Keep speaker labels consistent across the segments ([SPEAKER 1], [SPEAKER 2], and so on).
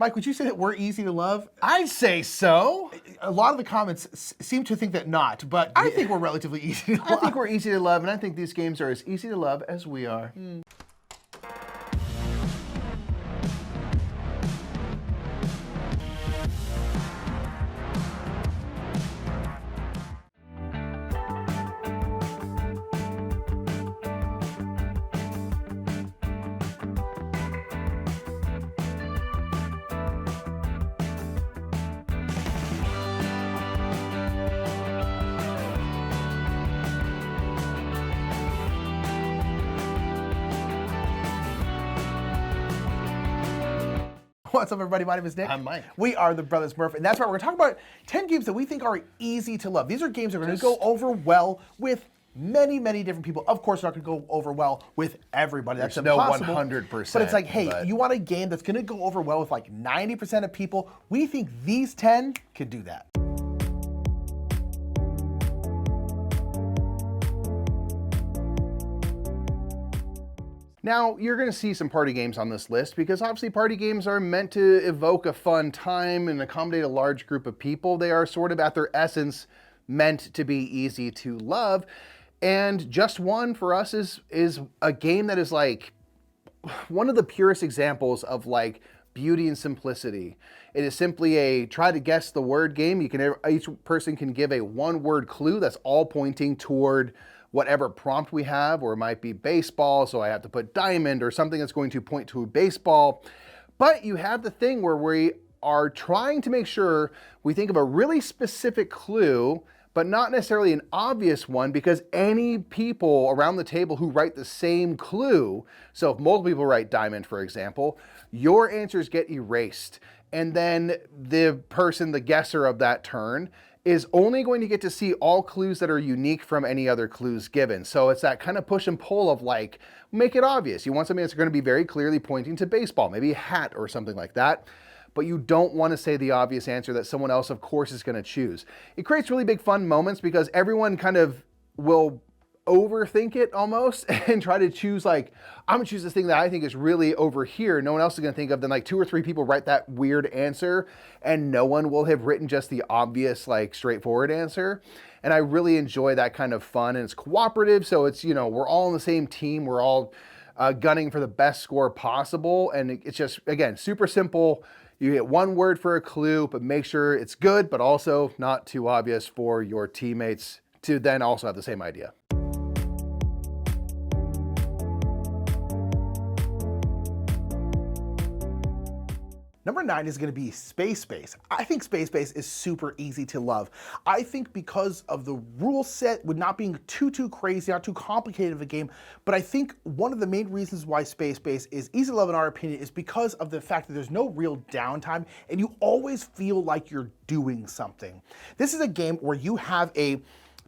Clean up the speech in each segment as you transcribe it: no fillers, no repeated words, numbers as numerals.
[SPEAKER 1] Mike, would you say that we're easy to love?
[SPEAKER 2] I'd say so.
[SPEAKER 1] A lot of the comments seem to think that not, but I think we're relatively easy to love.
[SPEAKER 2] I think we're easy to love, and I think these games are as easy to love as we are.
[SPEAKER 1] What's up, everybody? My name is Nick.
[SPEAKER 2] I'm Mike.
[SPEAKER 1] We are the Brothers Murph, and that's right. We're going to talk about 10 games that we think are easy to love. These are games that are going to go over well with many, many different people. Of course, they're not going to go over well with everybody. That's
[SPEAKER 2] There's no
[SPEAKER 1] impossible.
[SPEAKER 2] 100%.
[SPEAKER 1] But it's like, hey, you want a game that's going to go over well with like 90% of people? We think these 10 could do that.
[SPEAKER 2] Now, you're going to see some party games on this list because obviously party games are meant to evoke a fun time and accommodate a large group of people. They are sort of at their essence meant to be easy to love. And Just One for us is a game that is like one of the purest examples of like beauty and simplicity. It is simply a try to guess the word game. Each person can give a one-word clue that's all pointing toward whatever prompt we have, or it might be baseball, so I have to put diamond or something that's going to point to baseball. But you have the thing where we are trying to make sure we think of a really specific clue, but not necessarily an obvious one, because any people around the table who write the same clue, so if multiple people write diamond, for example, your answers get erased. And then the person, the guesser of that turn, is only going to get to see all clues that are unique from any other clues given. So it's that kind of push and pull of like, make it obvious. You want something that's going to be very clearly pointing to baseball, maybe a hat or something like that. But you don't want to say the obvious answer that someone else, of course, is going to choose. It creates really big fun moments because everyone kind of will overthink it almost and try to choose like, I'm gonna choose this thing that I think is really over here. No one else is gonna think of. Then like 2 or 3 people write that weird answer and no one will have written just the obvious, like straightforward answer. And I really enjoy that kind of fun, and it's cooperative. So it's, you know, we're all on the same team. We're all gunning for the best score possible. And it's just, again, super simple. You get one word for a clue, but make sure it's good, but also not too obvious for your teammates to then also have the same idea.
[SPEAKER 1] Number 9 is going to be Space Base. I think Space Base is super easy to love. I think because of the rule set, with not being too crazy, not too complicated of a game, but I think one of the main reasons why Space Base is easy to love in our opinion is because of the fact that there's no real downtime and you always feel like you're doing something. This is a game where you have a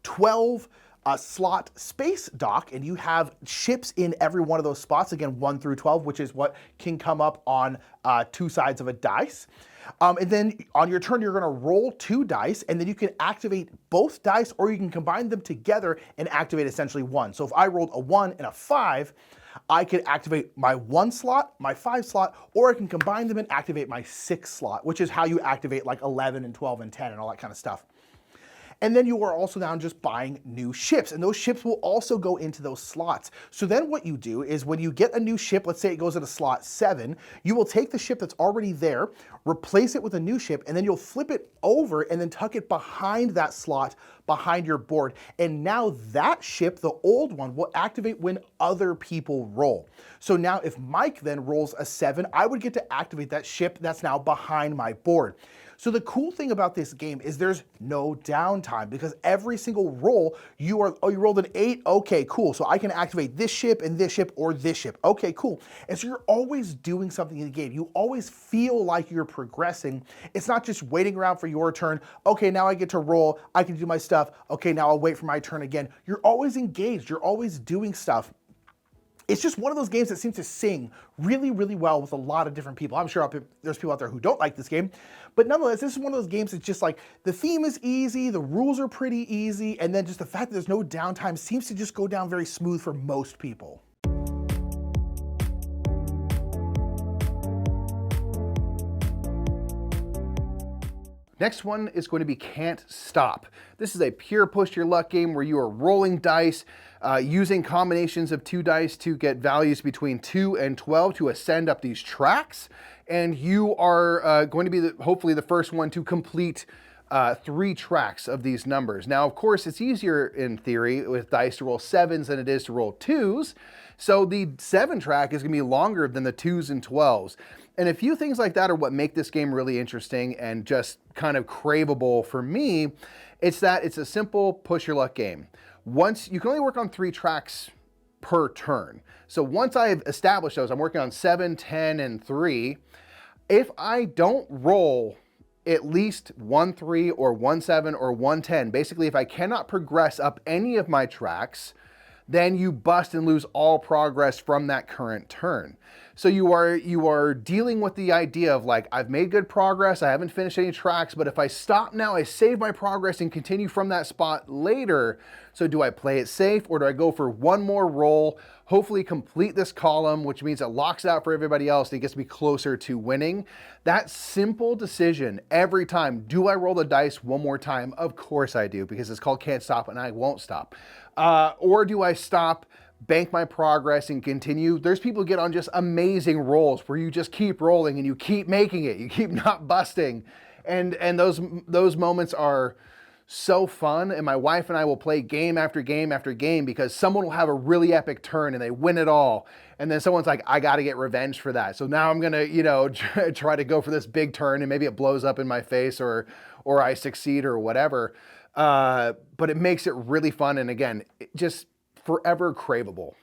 [SPEAKER 1] 12 slot space dock, and you have ships in every one of those spots, again 1 through 12, which is what can come up on 2 sides of a dice. And then on your turn, you're going to roll 2 dice, and then you can activate both dice, or you can combine them together and activate essentially 1. So if I rolled a 1 and a 5, I could activate my 1 slot, my 5 slot, or I can combine them and activate my 6 slot, which is how you activate like 11 and 12 and 10 and all that kind of stuff. And then you are also now just buying new ships, and those ships will also go into those slots. So then what you do is when you get a new ship, let's say it goes into slot 7, you will take the ship that's already there, replace it with a new ship, and then you'll flip it over and then tuck it behind that slot behind your board. And now that ship, the old one, will activate when other people roll. So now if Mike then rolls a 7, I would get to activate that ship that's now behind my board. So the cool thing about this game is there's no downtime, because every single roll, you rolled an 8, okay, cool. So I can activate this ship and this ship or this ship, okay, cool. And so you're always doing something in the game. You always feel like you're progressing. It's not just waiting around for your turn. Okay, now I get to roll, I can do my stuff. Okay, now I'll wait for my turn again. You're always engaged, you're always doing stuff. It's just one of those games that seems to sing really, really well with a lot of different people. I'm sure there's people out there who don't like this game, but nonetheless, this is one of those games that's just like, the theme is easy, the rules are pretty easy, and then just the fact that there's no downtime seems to just go down very smooth for most people.
[SPEAKER 2] Next one is going to be Can't Stop. This is a pure push your luck game where you are rolling dice, using combinations of 2 dice to get values between 2 and 12 to ascend up these tracks. And you are going to be hopefully the first one to complete 3 tracks of these numbers. Now, of course, it's easier in theory with dice to roll 7s than it is to roll 2s. So the 7 track is going to be longer than the 2s and 12s. And a few things like that are what make this game really interesting and just kind of craveable for me. It's that it's a simple push your luck game. Once you can only work on 3 tracks per turn. So once I've established those, I'm working on 7, 10, and 3. If I don't roll at least 1 3 or 1 7 or 1 10, basically if I cannot progress up any of my tracks, then you bust and lose all progress from that current turn. So you are dealing with the idea of like, I've made good progress, I haven't finished any tracks, but if I stop now, I save my progress and continue from that spot later. So do I play it safe or do I go for one more roll, hopefully complete this column, which means it locks it out for everybody else and it gets me closer to winning? That simple decision every time, do I roll the dice one more time? Of course I do, because it's called Can't Stop and I won't stop. Or do I stop, bank my progress and continue? There's people who get on just amazing rolls where you just keep rolling and you keep making it, you keep not busting. And those moments are so fun. And my wife and I will play game after game after game because someone will have a really epic turn and they win it all. And then someone's like, I got to get revenge for that. So now I'm going to, try to go for this big turn and maybe it blows up in my face or I succeed or whatever. But it makes it really fun. And again, just forever craveable.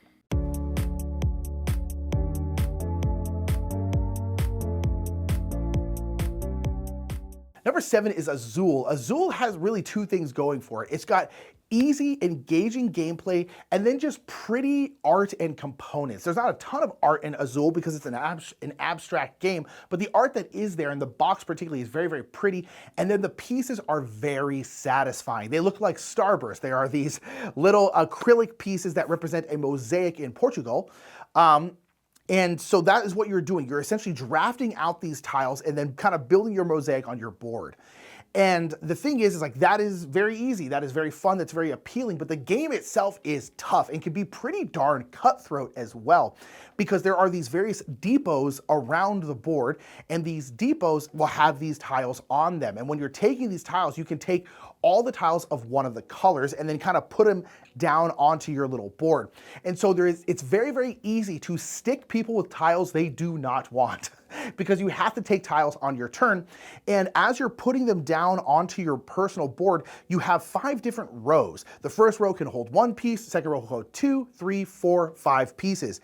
[SPEAKER 1] Number 7 is Azul. Azul has really 2 things going for it. It's got easy, engaging gameplay, and then just pretty art and components. There's not a ton of art in Azul because it's an abstract game, but the art that is there, and the box particularly, is very, very pretty, and then the pieces are very satisfying. They look like starbursts. They are these little acrylic pieces that represent a mosaic in Portugal. And so that is what you're doing. You're essentially drafting out these tiles and then kind of building your mosaic on your board. And the thing is like, that is very easy. That is very fun. That's very appealing. But the game itself is tough and can be pretty darn cutthroat as well, because there are these various depots around the board, and these depots will have these tiles on them. And when you're taking these tiles, you can take all the tiles of one of the colors and then kind of put them down onto your little board. And so it's very, very easy to stick people with tiles they do not want because you have to take tiles on your turn. And as you're putting them down onto your personal board, you have 5 different rows. The first row can hold 1 piece, the second row will hold 2, 3, 4, 5 pieces.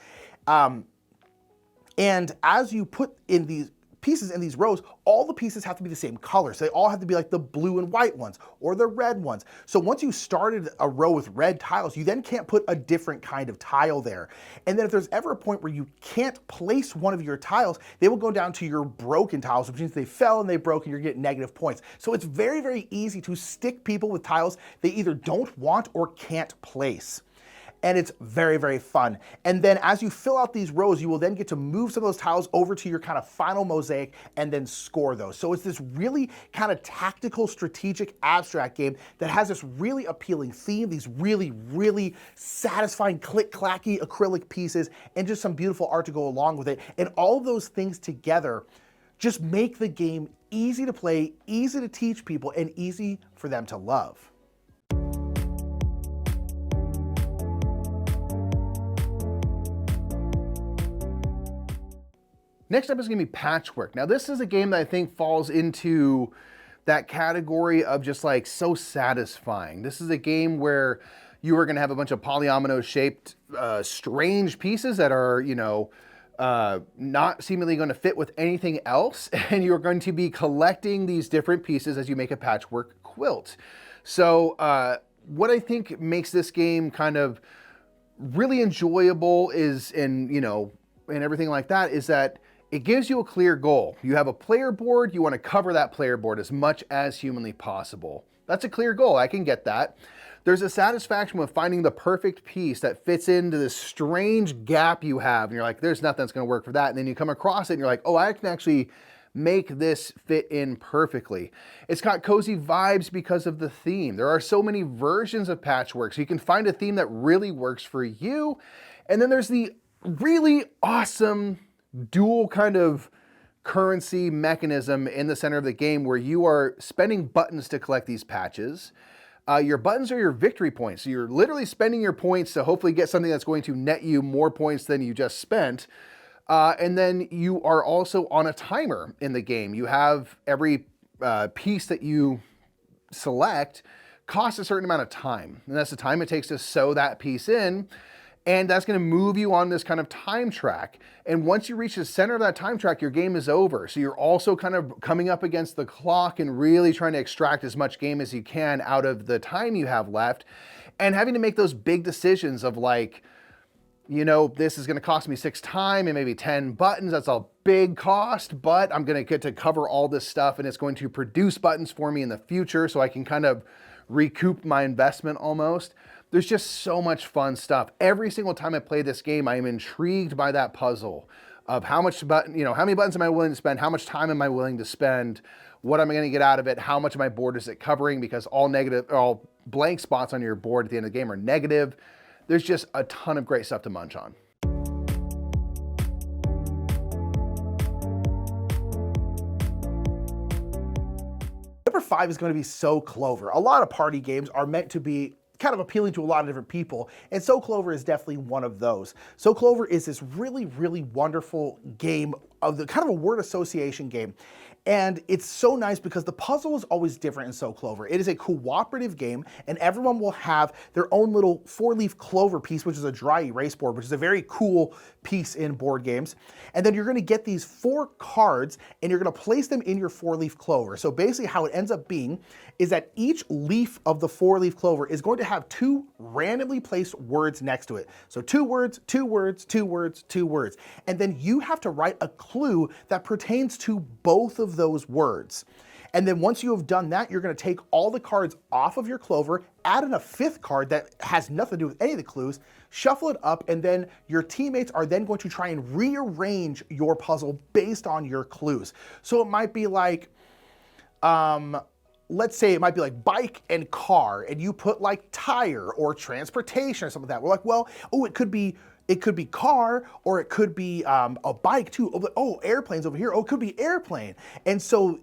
[SPEAKER 1] And as you put in these pieces in these rows, all the pieces have to be the same color. So they all have to be like the blue and white ones or the red ones. So once you started a row with red tiles, you then can't put a different kind of tile there. And then if there's ever a point where you can't place one of your tiles, they will go down to your broken tiles, which means they fell and they broke and you're getting negative points. So it's very, very easy to stick people with tiles they either don't want or can't place. And it's very, very fun. And then as you fill out these rows, you will then get to move some of those tiles over to your kind of final mosaic and then score those. So it's this really kind of tactical, strategic, abstract game that has this really appealing theme, these really, really satisfying click-clacky acrylic pieces, and just some beautiful art to go along with it. And all of those things together just make the game easy to play, easy to teach people, and easy for them to love.
[SPEAKER 2] Next up is going to be Patchwork. Now this is a game that I think falls into that category of just like so satisfying. This is a game where you are going to have a bunch of polyomino shaped strange pieces that are, not seemingly going to fit with anything else. And you're going to be collecting these different pieces as you make a patchwork quilt. So what I think makes this game kind of really enjoyable is, and everything like that, is that it gives you a clear goal. You have a player board, you want to cover that player board as much as humanly possible. That's a clear goal, I can get that. There's a satisfaction with finding the perfect piece that fits into this strange gap you have, and you're like, there's nothing that's going to work for that. And then you come across it and you're like, oh, I can actually make this fit in perfectly. It's got cozy vibes because of the theme. There are so many versions of Patchwork, so you can find a theme that really works for you. And then there's the really awesome dual kind of currency mechanism in the center of the game where you are spending buttons to collect these patches. Your buttons are your victory points. So you're literally spending your points to hopefully get something that's going to net you more points than you just spent. And then you are also on a timer in the game. You have every piece that you select costs a certain amount of time. And that's the time it takes to sew that piece in. And that's going to move you on this kind of time track. And once you reach the center of that time track, your game is over. So you're also kind of coming up against the clock and really trying to extract as much game as you can out of the time you have left. And having to make those big decisions of like, you know, this is going to cost me 6 time and maybe 10 buttons. That's a big cost, but I'm going to get to cover all this stuff and it's going to produce buttons for me in the future so I can kind of recoup my investment almost. There's just so much fun stuff. Every single time I play this game, I am intrigued by that puzzle of how much button, you know, how many buttons am I willing to spend? How much time am I willing to spend? What am I going to get out of it? How much of my board is it covering? Because all blank spots on your board at the end of the game are negative. There's just a ton of great stuff to munch on.
[SPEAKER 1] Number 5 is going to be So Clover. A lot of party games are meant to be kind of appealing to a lot of different people, and So Clover is definitely one of those. So Clover is this really, really wonderful game of the kind of a word association game. And it's so nice because the puzzle is always different in So Clover. It is a cooperative game, and everyone will have their own little 4-leaf clover piece, which is a dry erase board, which is a very cool piece in board games. And then you're going to get these 4 cards, and you're going to place them in your 4-leaf clover. So basically how it ends up being is that each leaf of the 4-leaf clover is going to have 2 randomly placed words next to it. So 2 words, 2 words, 2 words, 2 words. And then you have to write a clue that pertains to both of those words. And then once you have done that, you're going to take all the cards off of your clover, add in a 5th card that has nothing to do with any of the clues, shuffle it up, and then your teammates are then going to try and rearrange your puzzle based on your clues. So it might be like, let's say it might be like bike and car, and you put like tire or transportation or something like that. We're like, well, oh, it could be car, or it could be a bike too. Oh, airplanes over here. Oh, it could be airplane. And so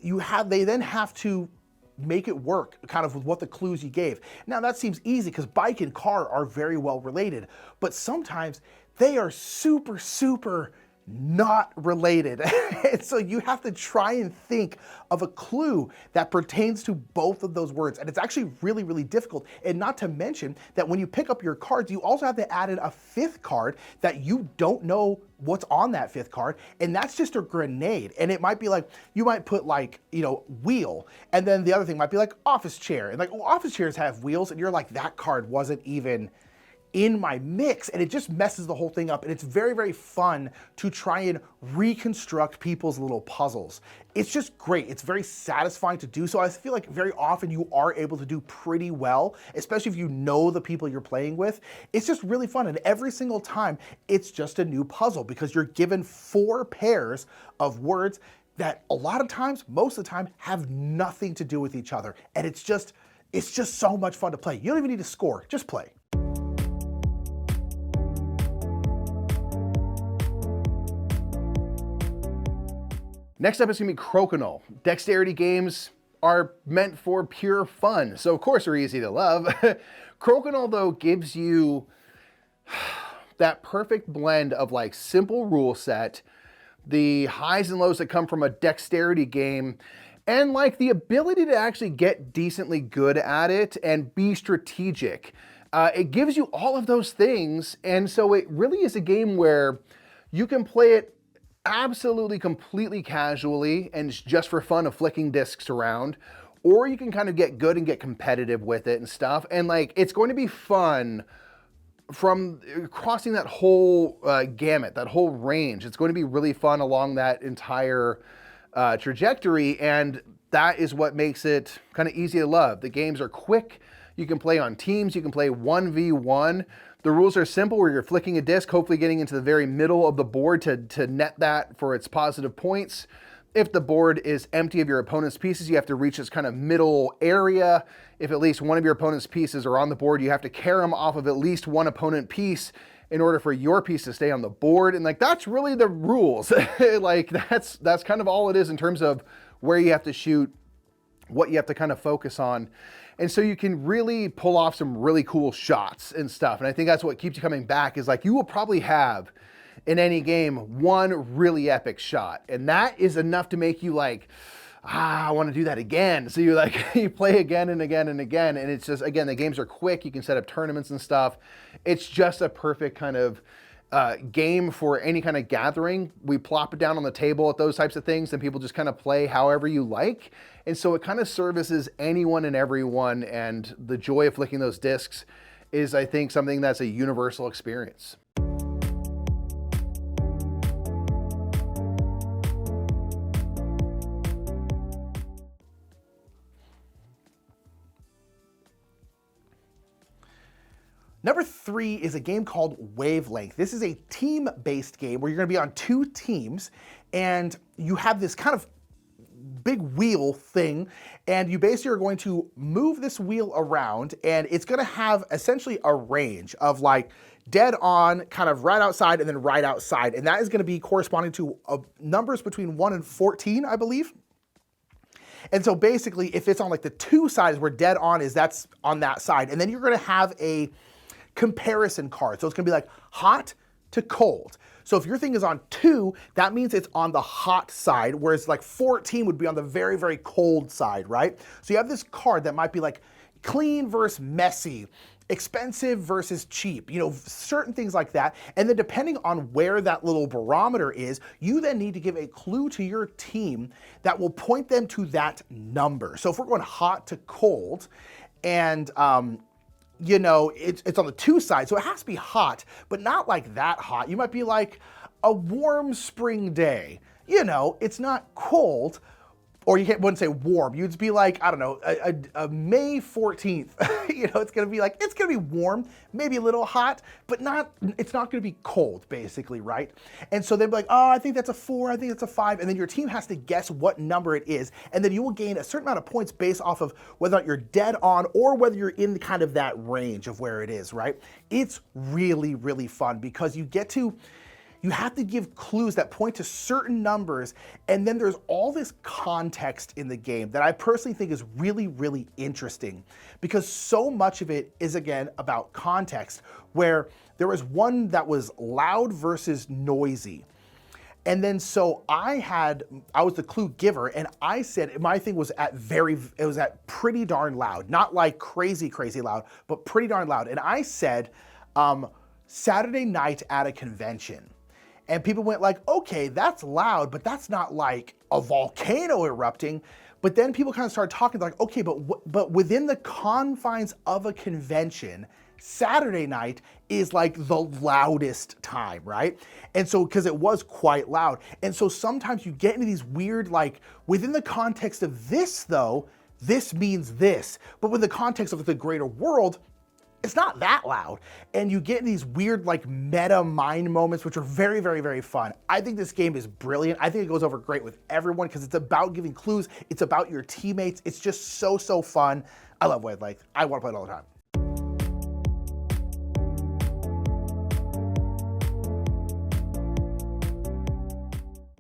[SPEAKER 1] they then have to make it work kind of with what the clues you gave. Now that seems easy because bike and car are very well related, but sometimes they are super, super not related. And so you have to try and think of a clue that pertains to both of those words. And it's actually really, really difficult. And not to mention that when you pick up your cards, you also have to add in a 5th card that you don't know what's on that 5th card. And that's just a grenade. And it might be like, you might put like, you know, wheel. And then the other thing might be like office chair. And like, oh, office chairs have wheels. And you're like, that card wasn't even in my mix, and it just messes the whole thing up. And it's very, very fun to try and reconstruct people's little puzzles. It's just great. It's very satisfying to do so. I feel like very often you are able to do pretty well, especially if you know the people you're playing with. It's just really fun, and every single time it's just a new puzzle because you're given 4 pairs of words that a lot of times, most of the time, have nothing to do with each other. And it's just so much fun to play. You don't even need to score, just play.
[SPEAKER 2] Next up is going to be Crokinole. Dexterity games are meant for pure fun, so of course they're easy to love. Crokinole, though, gives you that perfect blend of like simple rule set, the highs and lows that come from a dexterity game, and like the ability to actually get decently good at it and be strategic. It gives you all of those things, and so it really is a game where you can play it absolutely completely casually and just for fun of flicking discs around, or you can kind of get good and get competitive with it and stuff. And like, it's going to be fun from crossing that whole gamut, that whole range. It's going to be really fun along that entire trajectory, and that is what makes it kind of easy to love. The games are quick. You can play on teams. You can play 1v1. The rules are simple, where you're flicking a disc, hopefully getting into the very middle of the board to net that for its positive points. If the board is empty of your opponent's pieces, you have to reach this kind of middle area. If at least one of your opponent's pieces are on the board, you have to carry them off of at least one opponent piece in order for your piece to stay on the board. And like, that's really the rules. Like that's kind of all it is in terms of where you have to shoot, what you have to kind of focus on. And so you can really pull off some really cool shots and stuff. And I think that's what keeps you coming back, is like, you will probably have in any game one really epic shot. And that is enough to make you like, I want to do that again. So you like, you play again and again and again. And it's just, again, the games are quick. You can set up tournaments and stuff. It's just a perfect kind of game for any kind of gathering. We plop it down on the table at those types of things, and people just kind of play however you like. And so it kind of services anyone and everyone. And the joy of flicking those discs is, I think, something that's a universal experience.
[SPEAKER 1] Number 3 is a game called Wavelength. This is a team-based game where you're gonna be on 2 teams, and you have this kind of big wheel thing, and you basically are going to move this wheel around, and it's gonna have essentially a range of like dead on, kind of right outside, and then right outside. And that is gonna be corresponding to numbers between 1 and 14, I believe. And so basically, if it's on like the 2 sides where dead on is, that's on that side. And then you're gonna have a comparison card. So it's gonna be like hot to cold. So if your thing is on 2, that means it's on the hot side, whereas like 14 would be on the very, very cold side, right? So you have this card that might be like clean versus messy, expensive versus cheap, you know, certain things like that. And then depending on where that little barometer is, you then need to give a clue to your team that will point them to that number. So if we're going hot to cold, and you know, it's on the 2 sides, so it has to be hot, but not like that hot. You might be like a warm spring day. You know, it's not cold, or you wouldn't say warm. You'd be like, I don't know, a May 14th. You know, it's gonna be like, it's gonna be warm, maybe a little hot, but it's not gonna be cold, basically, right? And so they'd be like, oh, I think that's a 4, I think that's a 5, and then your team has to guess what number it is, and then you will gain a certain amount of points based off of whether or not you're dead on or whether you're in kind of that range of where it is, right? It's really, really fun because you have to give clues that point to certain numbers, and then there's all this context in the game that I personally think is really, really interesting, because so much of it is, again, about context, where there was one that was loud versus noisy. And then so I was the clue giver, and I said my thing was at pretty darn loud, not like crazy, crazy loud, but pretty darn loud. And I said, Saturday night at a convention. And people went like, okay, that's loud, but that's not like a volcano erupting. But then people kind of started talking like, okay, but within the confines of a convention, Saturday night is like the loudest time, right? And so, because it was quite loud. And so sometimes you get into these weird, like, within the context of this though, this means this. But with the context of the greater world, it's not that loud. And you get these weird like meta mind moments, which are very, very, very fun. I think this game is brilliant. I think it goes over great with everyone because it's about giving clues. It's about your teammates. It's just so, so fun. I love Wavelength. I want to play it all the time.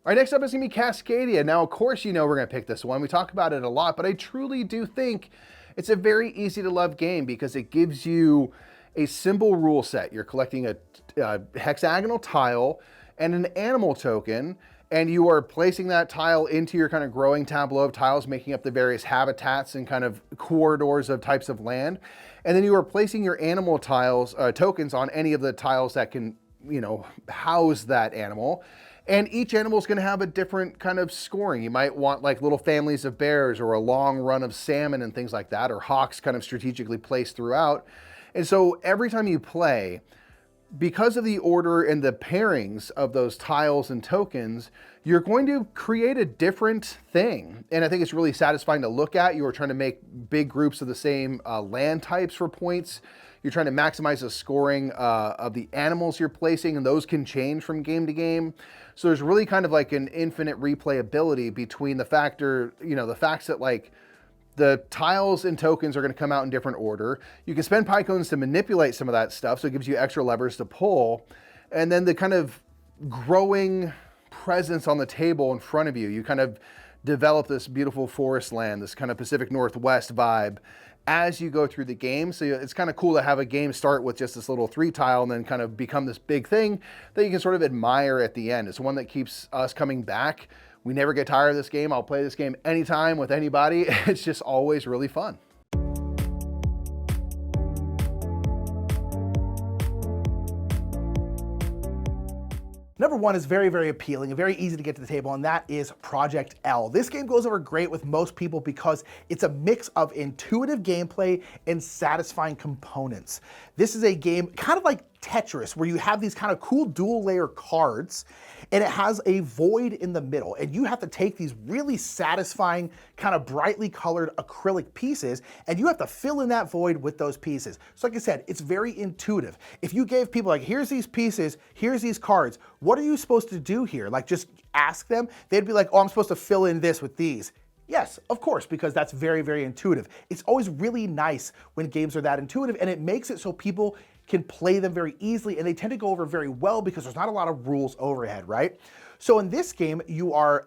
[SPEAKER 2] All right, next up is gonna be Cascadia. Now, of course, you know we're gonna pick this one. We talk about it a lot, but I truly do think it's a very easy to love game because it gives you a simple rule set. You're collecting a hexagonal tile and an animal token, and you are placing that tile into your kind of growing tableau of tiles, making up the various habitats and kind of corridors of types of land. And then you are placing your animal tiles, tokens on any of the tiles that can, you know, house that animal. And each animal is going to have a different kind of scoring. You might want like little families of bears or a long run of salmon and things like that, or hawks kind of strategically placed throughout. And so every time you play, because of the order and the pairings of those tiles and tokens, you're going to create a different thing. And I think it's really satisfying to look at. You are trying to make big groups of the same land types for points. You're trying to maximize the scoring of the animals you're placing, and those can change from game to game. So there's really kind of like an infinite replayability between the facts that like the tiles and tokens are going to come out in different order. You can spend pie cones to manipulate some of that stuff, so it gives you extra levers to pull. And then the kind of growing presence on the table in front of you, you kind of develop this beautiful forest land, this kind of Pacific Northwest vibe as you go through the game. So it's kind of cool to have a game start with just this little 3 tile and then kind of become this big thing that you can sort of admire at the end. It's one that keeps us coming back. We never get tired of this game. I'll play this game anytime with anybody. It's just always really fun.
[SPEAKER 1] Number 1 is very, very appealing and very easy to get to the table, and that is Project L. This game goes over great with most people because it's a mix of intuitive gameplay and satisfying components. This is a game kind of like Tetris, where you have these kind of cool dual layer cards, and it has a void in the middle, and you have to take these really satisfying kind of brightly colored acrylic pieces, and you have to fill in that void with those pieces. So like I said, it's very intuitive. If you gave people like, here's these pieces, here's these cards, what are you supposed to do here? Like just ask them, they'd be like, oh, I'm supposed to fill in this with these. Yes, of course, because that's very, very intuitive. It's always really nice when games are that intuitive, and it makes it so people can play them very easily, and they tend to go over very well because there's not a lot of rules overhead, right? So in this game, you are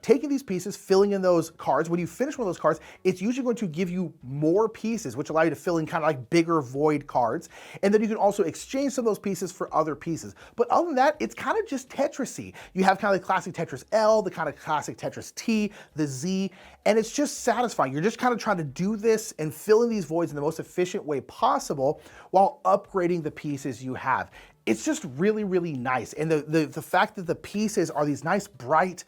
[SPEAKER 1] taking these pieces, filling in those cards. When you finish one of those cards, it's usually going to give you more pieces, which allow you to fill in kind of like bigger void cards. And then you can also exchange some of those pieces for other pieces. But other than that, it's kind of just Tetris-y. You have kind of the classic Tetris L, the kind of classic Tetris T, the Z, and it's just satisfying. You're just kind of trying to do this and fill in these voids in the most efficient way possible while upgrading the pieces you have. It's just really, really nice. And the fact that the pieces are these nice, bright,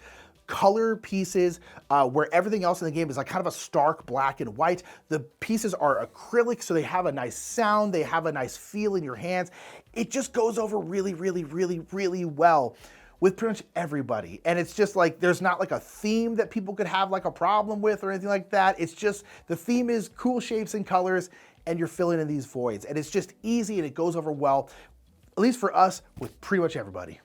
[SPEAKER 1] color pieces where everything else in the game is like kind of a stark black and white. The pieces are acrylic, so they have a nice sound, they have a nice feel in your hands. It just goes over really, really, really, really well with pretty much everybody. And it's just like, there's not like a theme that people could have like a problem with or anything like that. It's just, the theme is cool shapes and colors, and you're filling in these voids. And it's just easy, and it goes over well, at least for us, with pretty much everybody.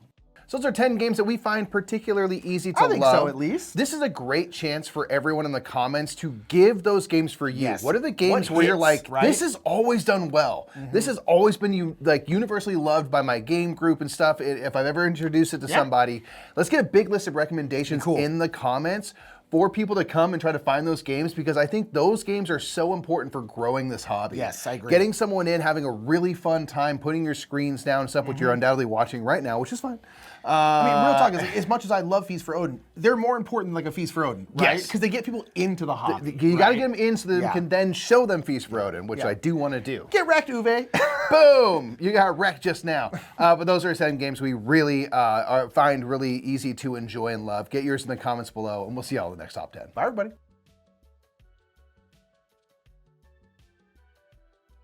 [SPEAKER 2] So those are 10 games that we find particularly easy to love.
[SPEAKER 1] I think so, at least.
[SPEAKER 2] This is a great chance for everyone in the comments to give those games for you.
[SPEAKER 1] Yes.
[SPEAKER 2] What are the games where you're like,
[SPEAKER 1] right?
[SPEAKER 2] This has always done well. This has always been universally loved by my game group and stuff. If I've ever introduced it to somebody, let's get a big list of recommendations in the comments for people to come and try to find those games, because I think those games are so important for growing this hobby.
[SPEAKER 1] Yes, I agree.
[SPEAKER 2] Getting someone in, having a really fun time, putting your screens down and stuff, which you're undoubtedly watching right now, which is fun.
[SPEAKER 1] I mean, real talk is, like, as much as I love Feast for Odin, they're more important than like a Feast for Odin, right?
[SPEAKER 2] Yes.
[SPEAKER 1] Because they get people into the hobby.
[SPEAKER 2] You got to get them in so that they can then show them Feast for Odin, which I do want to do.
[SPEAKER 1] Get wrecked, Uwe.
[SPEAKER 2] Boom! You got wrecked just now. But those are 7 games we really find really easy to enjoy and love. Get yours in the comments below, and we'll see y'all in the next top 10.
[SPEAKER 1] Bye, everybody.